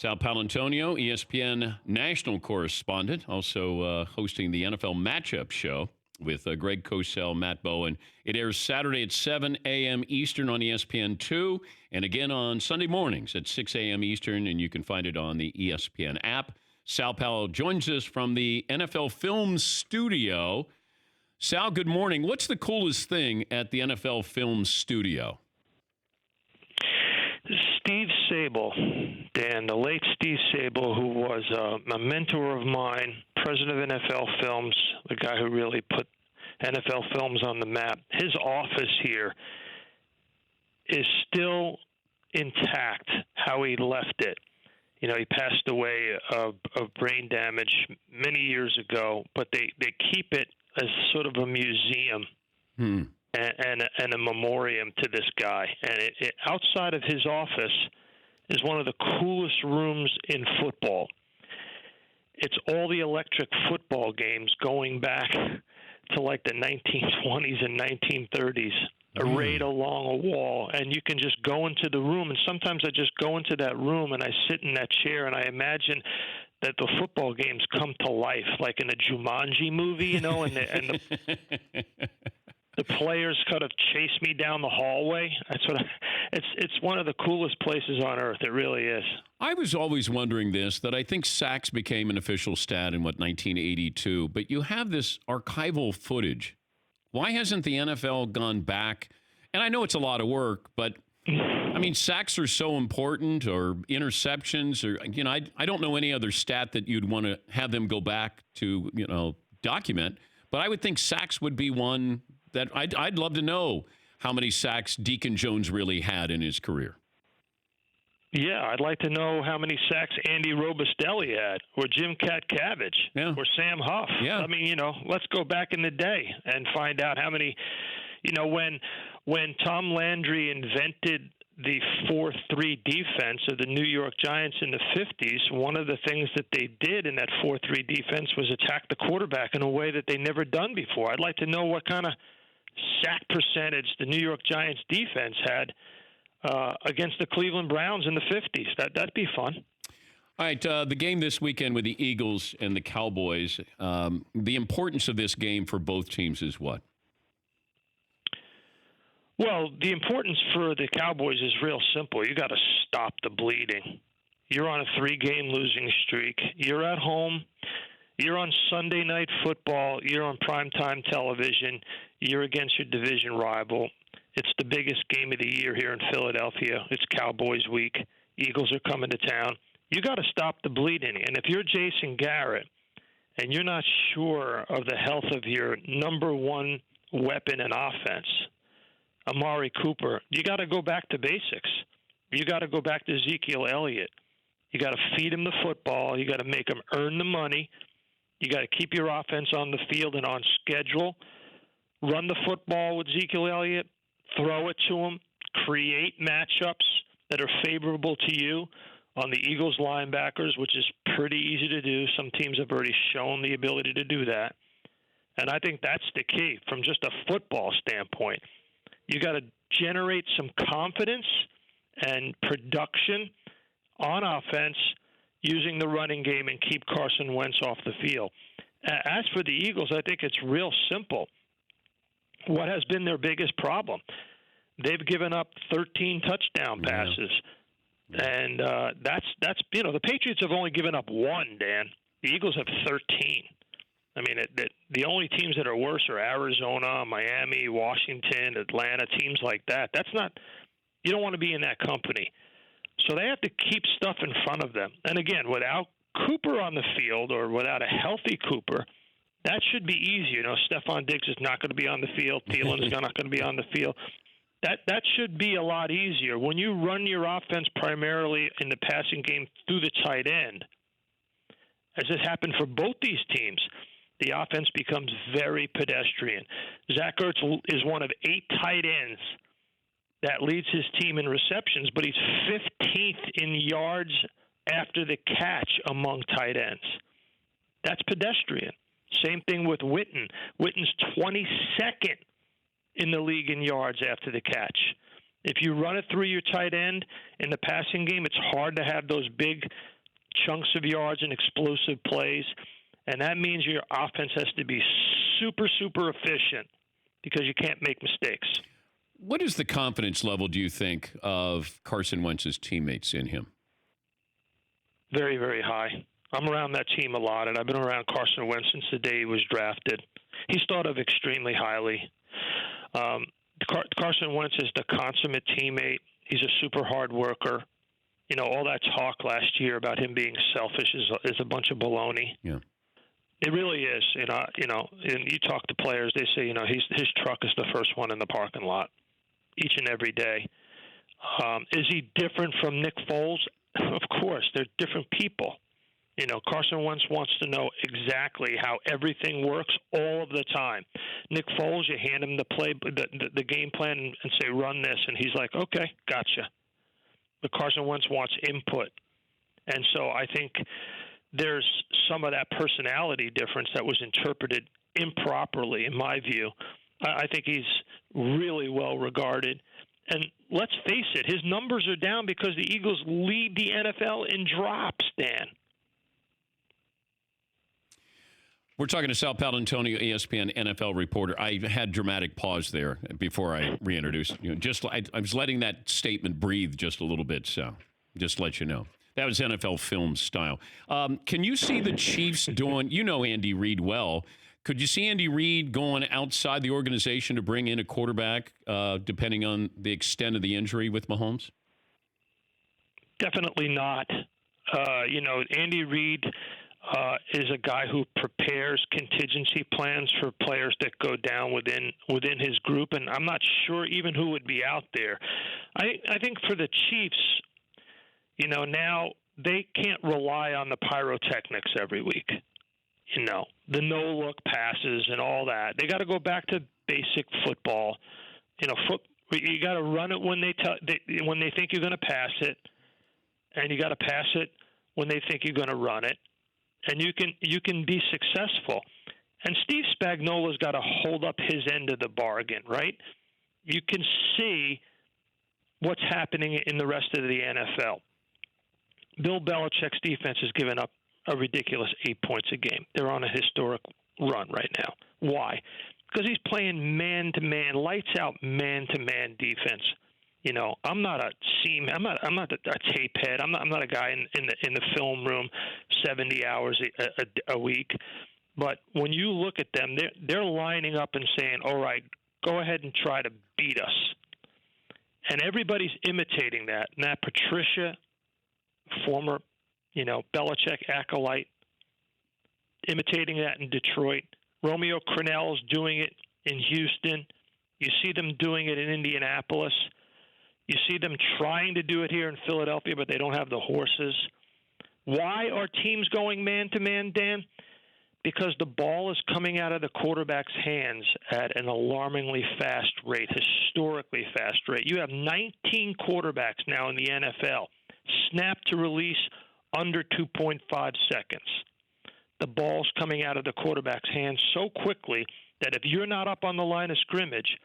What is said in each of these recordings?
Sal Paolantonio, ESPN national correspondent, also hosting the NFL Matchup Show with Greg Cosell, Matt Bowen. It airs Saturday at 7 a.m. Eastern on ESPN2, and again on Sunday mornings at 6 a.m. Eastern, and you can find it on the ESPN app. Sal Powell joins us from the NFL Film Studio. Sal, good morning. What's the coolest thing at the NFL Film Studio? Steve Sable, Dan, the late Steve Sable, who was a mentor of mine, president of NFL Films, the guy who really put NFL Films on the map. His office here is still intact, how he left it. You know, he passed away of brain damage many years ago, but they keep it as sort of a museum. And a memoriam to this guy. And it outside of his office is one of the coolest rooms in football. It's all the electric football games going back to like the 1920s and 1930s, arrayed along a wall. And you can just go into the room. And sometimes I just go into that room and I sit in that chair and I imagine that the football games come to life, like in a Jumanji movie, you know, and the players kind of chase me down the hallway. That's what it's one of the coolest places on earth. It really is. I was always wondering that I think sacks became an official stat in 1982, but you have this archival footage. Why hasn't the NFL gone back? And I know it's a lot of work, but I mean, sacks are so important, or interceptions, or, you know, I don't know any other stat that you'd want to have them go back to, you know, document, but I would think sacks would be one that I'd love to know how many sacks Deacon Jones really had in his career. Yeah, I'd like to know how many sacks Andy Robustelli had, or Jim Catkavage, or Sam Huff. Yeah. I mean, you know, let's go back in the day and find out how many, you know, when Tom Landry invented the 4-3 defense of the New York Giants in the 50s, one of the things that they did in that 4-3 defense was attack the quarterback in a way that they never done before. I'd like to know what kind of sack percentage the New York Giants defense had against the Cleveland Browns in the 50s. That'd be fun. All right, the game this weekend with the Eagles and the Cowboys, the importance of this game for both teams is what? Well, the importance for the Cowboys is real simple. You got to stop the bleeding. You're on a 3-game losing streak. You're at home. You're on Sunday Night Football. You're on primetime television. You're against your division rival. It's the biggest game of the year here in Philadelphia. It's Cowboys week. Eagles are coming to town. You got to stop the bleeding. And if you're Jason Garrett and you're not sure of the health of your number one weapon in offense, Amari Cooper, you got to go back to basics. You got to go back to Ezekiel Elliott. You got to feed him the football. You got to make him earn the money. You got to keep your offense on the field and on schedule. Run the football with Ezekiel Elliott. Throw it to him. Create matchups that are favorable to you on the Eagles linebackers, which is pretty easy to do. Some teams have already shown the ability to do that. And I think that's the key from just a football standpoint. You got to generate some confidence and production on offense using the running game and keep Carson Wentz off the field. As for the Eagles, I think it's real simple. What has been their biggest problem? They've given up 13 touchdown passes. And that's you know, the Patriots have only given up 1, Dan. The Eagles have 13. I mean, the only teams that are worse are Arizona, Miami, Washington, Atlanta, teams like that. That's not – you don't want to be in that company. So they have to keep stuff in front of them. And, again, without Cooper on the field or without a healthy Cooper, that should be easy. You know, Stephon Diggs is not going to be on the field. Thielen is not going to be on the field. That should be a lot easier. When you run your offense primarily in the passing game through the tight end, as has happened for both these teams, the offense becomes very pedestrian. Zach Ertz is one of 8 tight ends that leads his team in receptions, but he's 15th in yards after the catch among tight ends. That's pedestrian. Same thing with Witten. Witten's 22nd in the league in yards after the catch. If you run it through your tight end in the passing game, it's hard to have those big chunks of yards and explosive plays. And that means your offense has to be super, super efficient because you can't make mistakes. What is the confidence level, do you think, of Carson Wentz's teammates in him? Very, very high. I'm around that team a lot, and I've been around Carson Wentz since the day he was drafted. He's thought of extremely highly. Carson Wentz is the consummate teammate. He's a super hard worker. You know, all that talk last year about him being selfish is a bunch of baloney. Yeah. It really is. And you talk to players, they say, his truck is the first one in the parking lot each and every day. Is he different from Nick Foles? Of course, they're different people. Carson Wentz wants to know exactly how everything works all of the time. Nick Foles, you hand him the game plan and say, run this, and he's like, okay, gotcha. But Carson Wentz wants input. And so I think there's some of that personality difference that was interpreted improperly, in my view. I think he's really well regarded. And let's face it, his numbers are down because the Eagles lead the NFL in drops, Dan. We're talking to Sal Paolantonio, ESPN NFL reporter. I had dramatic pause there before I reintroduced you. I was letting that statement breathe just a little bit, so just to let you know. That was NFL film style. Can you see the Chiefs doing, Andy Reid well. Could you see Andy Reid going outside the organization to bring in a quarterback, depending on the extent of the injury with Mahomes? Definitely not. Andy Reid is a guy who prepares contingency plans for players that go down within his group, and I'm not sure even who would be out there. I think for the Chiefs, now they can't rely on the pyrotechnics every week. The no-look passes and all that. They got to go back to basic football. You got to run it when they think you're going to pass it, and you got to pass it when they think you're going to run it, and you can be successful. And Steve Spagnuolo's got to hold up his end of the bargain, right? You can see what's happening in the rest of the NFL. Bill Belichick's defense has given up a ridiculous 8 points a game. They're on a historic run right now. Why? Because he's playing man-to-man, lights-out man-to-man defense. I'm not a tape head. I'm not a guy in the film room 70 hours a week. But when you look at them, they're lining up and saying, all right, go ahead and try to beat us. And everybody's imitating that. Matt Patricia, former Belichick acolyte, imitating that in Detroit. Romeo Crennel's doing it in Houston. You see them doing it in Indianapolis. You see them trying to do it here in Philadelphia, but they don't have the horses. Why are teams going man-to-man, Dan? Because the ball is coming out of the quarterback's hands at an alarmingly fast rate, historically fast rate. You have 19 quarterbacks now in the NFL. Snap to release under 2.5 seconds. The ball's coming out of the quarterback's hands so quickly that if you're not up on the line of scrimmage,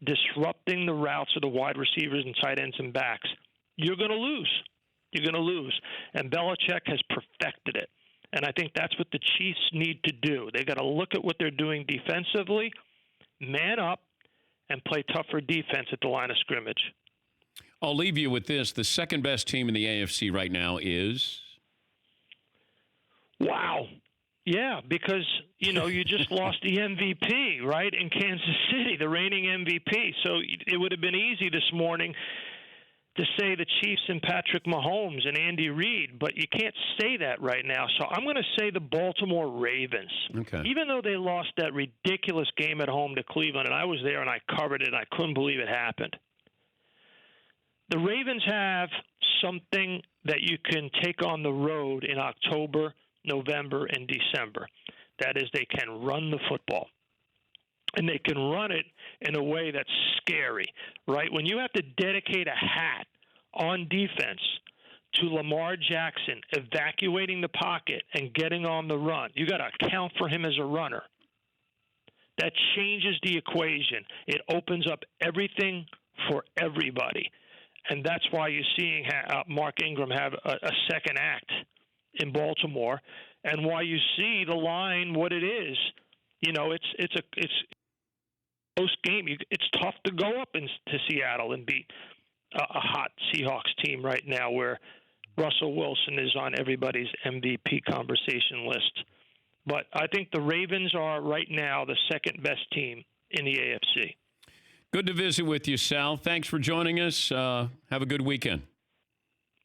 disrupting the routes of the wide receivers and tight ends and backs, you're going to lose. You're going to lose. And Belichick has perfected it. And I think that's what the Chiefs need to do. They got to look at what they're doing defensively, man up, and play tougher defense at the line of scrimmage. I'll leave you with this. The second best team in the AFC right now is? Wow. Yeah, because, you just lost the MVP, right, in Kansas City, the reigning MVP. So it would have been easy this morning to say the Chiefs and Patrick Mahomes and Andy Reid, but you can't say that right now. So I'm going to say the Baltimore Ravens. Okay. Even though they lost that ridiculous game at home to Cleveland, and I was there and I covered it, and I couldn't believe it happened. The Ravens have something that you can take on the road in October, November, and December. That is, they can run the football. And they can run it in a way that's scary, right? When you have to dedicate a hat on defense to Lamar Jackson evacuating the pocket and getting on the run, you got to account for him as a runner. That changes the equation. It opens up everything for everybody. And that's why you're seeing Mark Ingram have a second act in Baltimore, and why you see the line what it is. It's close game. It's tough to go up to Seattle and beat a hot Seahawks team right now, where Russell Wilson is on everybody's MVP conversation list. But I think the Ravens are right now the second best team in the AFC. Good to visit with you, Sal. Thanks for joining us. Have a good weekend.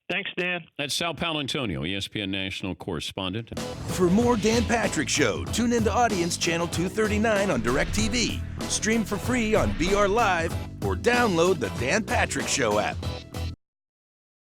Thanks, Dan. That's Sal Paolantonio, ESPN national correspondent. For more Dan Patrick Show, tune into Audience Channel 239 on DirecTV. Stream for free on BR Live or download the Dan Patrick Show app.